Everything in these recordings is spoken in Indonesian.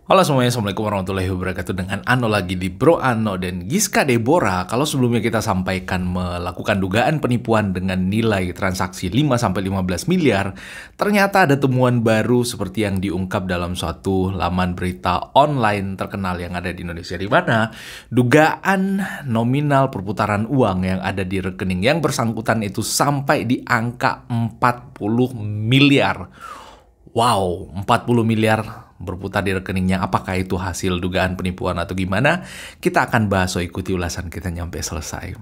Halo semuanya, Assalamualaikum warahmatullahi wabarakatuh. Dengan Ano lagi di Bro Ano dan Giska Deborah. Kalau sebelumnya kita sampaikan melakukan dugaan penipuan dengan nilai transaksi 5-15 miliar, ternyata ada temuan baru seperti yang diungkap dalam suatu laman berita online terkenal yang ada di Indonesia, di mana dugaan nominal perputaran uang yang ada di rekening yang bersangkutan itu sampai di angka 40 miliar. Wow, 40 miliar berputar di rekeningnya. Apakah itu hasil dugaan penipuan atau gimana? Kita akan bahas, so ikuti ulasan kita nyampe selesai.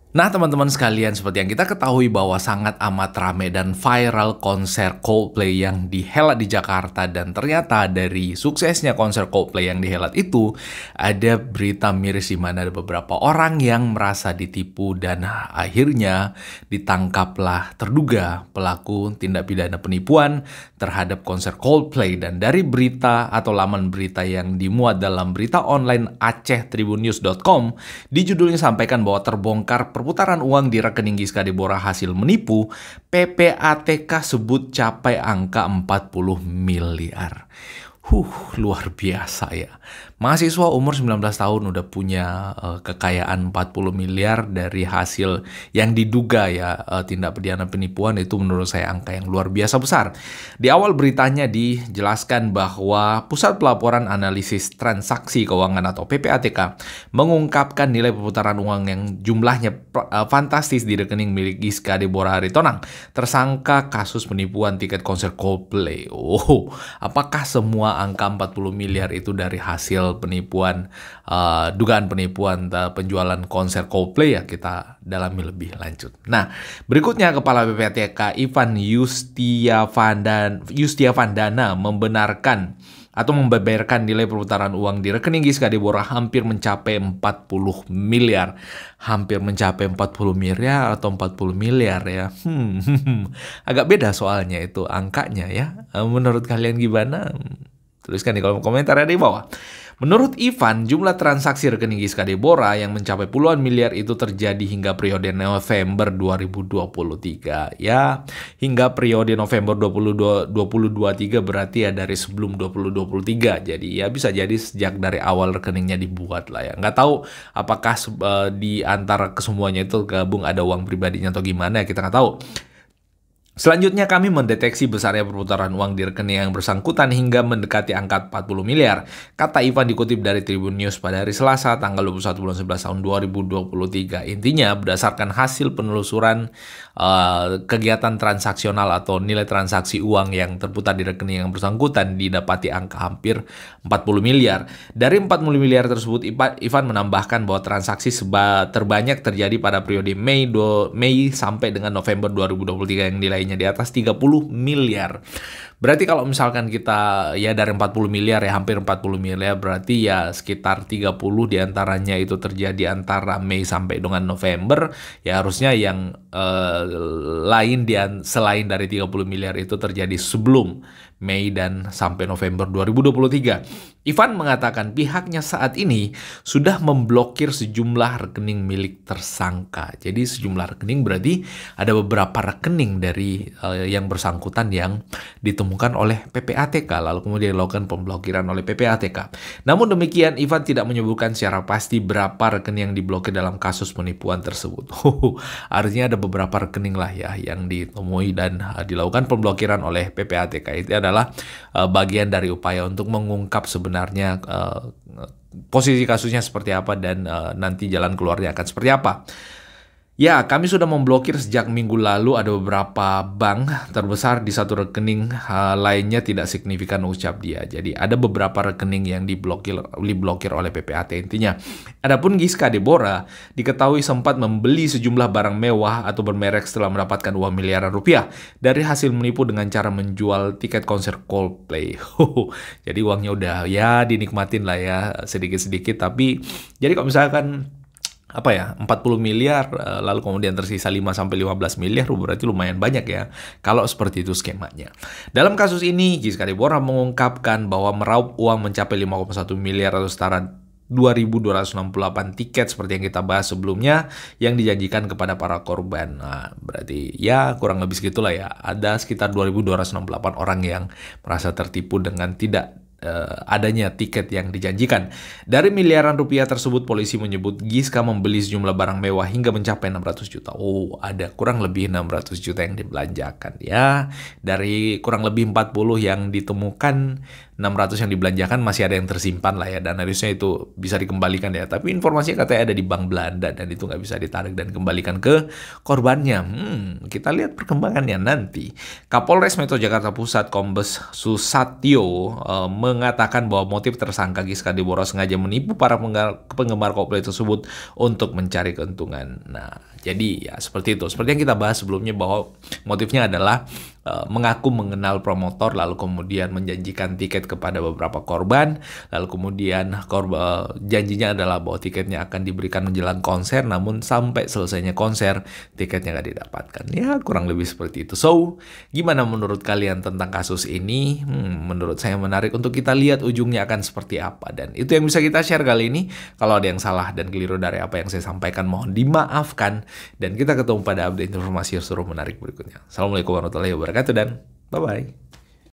Nah teman-teman sekalian, seperti yang kita ketahui bahwa sangat amat rame dan viral konser Coldplay yang dihelat di Jakarta, dan ternyata dari suksesnya konser Coldplay yang dihelat itu ada berita miris di mana ada beberapa orang yang merasa ditipu dan akhirnya ditangkaplah terduga pelaku tindak pidana penipuan terhadap konser Coldplay. Dan dari berita atau laman berita yang dimuat dalam berita online acehtribunnews.com, di judulnya sampaikan bahwa terbongkar perputaran uang di rekening Giska Deborah hasil menipu, PPATK sebut capai angka 40 miliar. Luar biasa ya. Mahasiswa umur 19 tahun udah punya kekayaan 40 miliar dari hasil yang diduga ya tindak pidana penipuan. Itu menurut saya angka yang luar biasa besar. Di awal beritanya dijelaskan bahwa Pusat Pelaporan Analisis Transaksi Keuangan atau PPATK mengungkapkan nilai perputaran uang yang jumlahnya fantastis di rekening milik Giska Deborah Aritonang, tersangka kasus penipuan tiket konser Coldplay. Apakah semua angka 40 miliar itu dari hasil penipuan, dugaan penipuan penjualan konser Coldplay? Ya, kita dalami lebih lanjut. Nah, berikutnya Kepala PPATK Ivan Yustiavandana membenarkan atau membeberkan nilai perputaran uang di rekening Giska Deborah hampir mencapai 40 miliar. Hampir mencapai 40 miliar atau 40 miliar ya. Agak beda soalnya itu angkanya ya. Menurut kalian gimana? Tuliskan di kolom komentar di bawah. Menurut Ivan, jumlah transaksi rekening Giska Deborah yang mencapai puluhan miliar itu terjadi hingga periode November 2023. Ya, hingga periode November 2023 berarti ya dari sebelum 2023. Jadi ya bisa jadi sejak dari awal rekeningnya dibuat lah ya. Nggak tahu apakah di antara kesemuanya itu gabung ada uang pribadinya atau gimana ya, kita nggak tahu. Selanjutnya kami mendeteksi besarnya perputaran uang di rekening yang bersangkutan hingga mendekati angka 40 miliar. Kata Ivan dikutip dari Tribun News pada hari Selasa tanggal 21 bulan 11 tahun 2023. Intinya berdasarkan hasil penelusuran kegiatan transaksional atau nilai transaksi uang yang terputar di rekening yang bersangkutan didapati angka hampir 40 miliar. Dari 40 miliar tersebut, Ivan menambahkan bahwa transaksi terbanyak terjadi pada periode Mei sampai dengan November 2023 yang nilainya di atas 30 miliar. Berarti kalau misalkan kita ya dari 40 miliar ya hampir 40 miliar, berarti ya sekitar 30 diantaranya itu terjadi antara Mei sampai dengan November. Ya harusnya yang lain selain dari 30 miliar itu terjadi sebelum Mei dan sampai November 2023. Ivan mengatakan pihaknya saat ini sudah memblokir sejumlah rekening milik tersangka. Jadi sejumlah rekening berarti ada beberapa rekening dari yang bersangkutan yang ditemukan oleh PPATK, lalu kemudian dilakukan pemblokiran oleh PPATK. Namun demikian, Ivan tidak menyebutkan secara pasti berapa rekening yang diblokir dalam kasus penipuan tersebut. Artinya ada beberapa rekening lah ya yang ditemui dan dilakukan pemblokiran oleh PPATK. Itu adalah bagian dari upaya untuk mengungkap sebenarnya posisi kasusnya seperti apa dan nanti jalan keluarnya akan seperti apa. Ya, kami sudah memblokir sejak minggu lalu. Ada beberapa bank terbesar di satu rekening lainnya tidak signifikan, ucap dia. Jadi ada beberapa rekening yang diblokir oleh PPAT intinya. Adapun Giska Deborah diketahui sempat membeli sejumlah barang mewah atau bermerek setelah mendapatkan uang miliaran rupiah dari hasil menipu dengan cara menjual tiket konser Coldplay. Jadi uangnya udah ya dinikmatin lah ya sedikit-sedikit. Tapi jadi kalau misalkan 40 miliar lalu kemudian tersisa 5-15 miliar, berarti lumayan banyak ya kalau seperti itu skemanya. Dalam kasus ini Giska Deborah mengungkapkan bahwa meraup uang mencapai 5,1 miliar atau setara 2.268 tiket seperti yang kita bahas sebelumnya yang dijanjikan kepada para korban. Nah, berarti ya kurang lebih segitulah ya. Ada sekitar 2.268 orang yang merasa tertipu dengan tidak adanya tiket yang dijanjikan. Dari miliaran rupiah tersebut, polisi menyebut Giska membeli sejumlah barang mewah hingga mencapai 600 juta. Oh, ada kurang lebih 600 juta yang dibelanjakan ya. Dari kurang lebih 40 yang ditemukan, 600 yang dibelanjakan masih ada yang tersimpan lah ya, dan harusnya itu bisa dikembalikan ya. Tapi informasinya katanya ada di Bank Belanda dan itu nggak bisa ditarik dan kembalikan ke korbannya. Kita lihat perkembangannya nanti. Kapolres Metro Jakarta Pusat Kombes Susatyo mengatakan bahwa motif tersangka Giska Debora sengaja menipu para penggemar Coldplay tersebut untuk mencari keuntungan. Nah, jadi ya seperti itu. Seperti yang kita bahas sebelumnya bahwa motifnya adalah mengaku mengenal promotor lalu kemudian menjanjikan tiket kepada beberapa korban, lalu kemudian janjinya adalah bahwa tiketnya akan diberikan menjelang konser, namun sampai selesainya konser tiketnya nggak didapatkan. Ya kurang lebih seperti itu. So, gimana menurut kalian tentang kasus ini? Menurut saya menarik untuk kita lihat ujungnya akan seperti apa, dan itu yang bisa kita share kali ini. Kalau ada yang salah dan keliru dari apa yang saya sampaikan, mohon dimaafkan, dan kita ketemu pada update informasi seru menarik berikutnya. Assalamualaikum warahmatullahi wabarakatuh dan bye-bye.